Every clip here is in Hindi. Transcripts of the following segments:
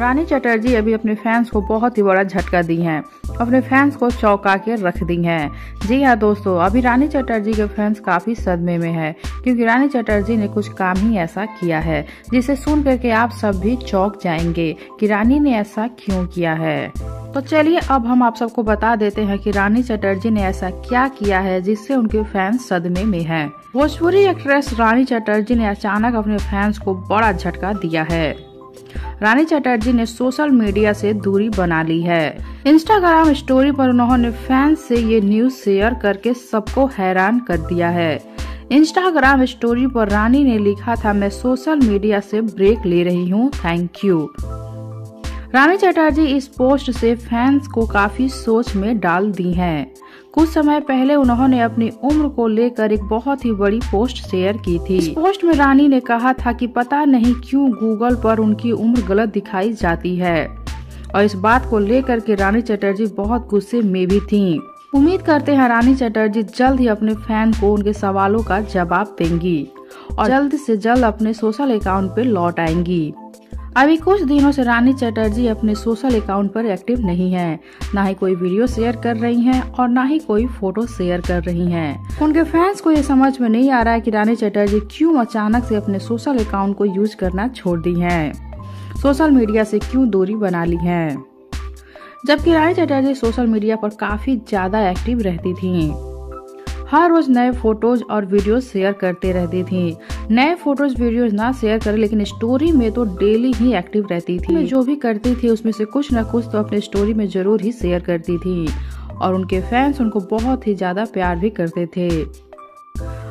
रानी चटर्जी अभी अपने फैंस को बहुत ही बड़ा झटका दी हैं, अपने फैंस को चौंका के रख दी हैं। जी हाँ दोस्तों, अभी रानी चटर्जी के फैंस काफी सदमे में है, क्योंकि रानी चटर्जी ने कुछ काम ही ऐसा किया है जिसे सुन करके आप सब भी चौंक जाएंगे कि रानी ने ऐसा क्यों किया है। तो चलिए अब हम आप सबको बता देते हैं कि रानी चटर्जी ने ऐसा क्या किया है जिससे उनके फैंस सदमे में हैं। भोजपुरी एक्ट्रेस रानी चटर्जी ने अचानक अपने फैंस को बड़ा झटका दिया है। रानी चटर्जी ने सोशल मीडिया से दूरी बना ली है। इंस्टाग्राम स्टोरी पर उन्होंने फैंस से ये न्यूज शेयर करके सबको हैरान कर दिया है। इंस्टाग्राम स्टोरी पर रानी ने लिखा था, मैं सोशल मीडिया से ब्रेक ले रही हूँ, थैंक यू। रानी चटर्जी इस पोस्ट से फैंस को काफी सोच में डाल दी हैं। कुछ समय पहले उन्होंने अपनी उम्र को लेकर एक बहुत ही बड़ी पोस्ट शेयर की थी। इस पोस्ट में रानी ने कहा था कि पता नहीं क्यों गूगल पर उनकी उम्र गलत दिखाई जाती है, और इस बात को लेकर के रानी चटर्जी बहुत गुस्से में भी थीं। उम्मीद करते हैं रानी चटर्जी जल्द ही अपने फैन को उनके सवालों का जवाब देंगी और जल्द से जल्द अपने सोशल अकाउंट पर लौट आएंगी। अभी कुछ दिनों से रानी चटर्जी अपने सोशल अकाउंट पर एक्टिव नहीं हैं, ना ही कोई वीडियो शेयर कर रही हैं और ना ही कोई फोटो शेयर कर रही हैं। उनके फैंस को ये समझ में नहीं आ रहा है कि रानी चटर्जी क्यों अचानक से अपने सोशल अकाउंट को यूज करना छोड़ दी हैं, सोशल मीडिया से क्यों दूरी बना ली है। जबकि रानी चटर्जी सोशल मीडिया पर काफी ज्यादा एक्टिव रहती थी, हर रोज नए फोटोज और वीडियोस शेयर करते रहती थी। नए फोटोज वीडियोस ना शेयर करे लेकिन स्टोरी में तो डेली ही एक्टिव रहती थी। जो भी करती थी उसमें से कुछ न कुछ तो अपने स्टोरी में जरूर ही शेयर करती थी, और उनके फैंस उनको बहुत ही ज्यादा प्यार भी करते थे।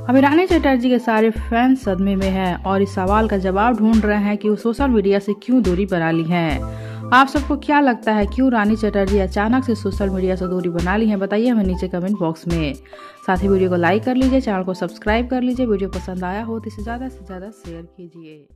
अभी रानी चटर्जी के सारे फैंस सदमे में हैं और इस सवाल का जवाब ढूंढ रहे हैं कि वो सोशल मीडिया से क्यों दूरी बना ली है। आप सबको क्या लगता है, क्यों रानी चटर्जी अचानक से सोशल मीडिया से दूरी बना ली है? बताइए हमें नीचे कमेंट बॉक्स में। साथ ही वीडियो को लाइक कर लीजिए, चैनल को सब्सक्राइब कर लीजिए। वीडियो पसंद आया हो तो इसे ज्यादा से ज्यादा शेयर कीजिए।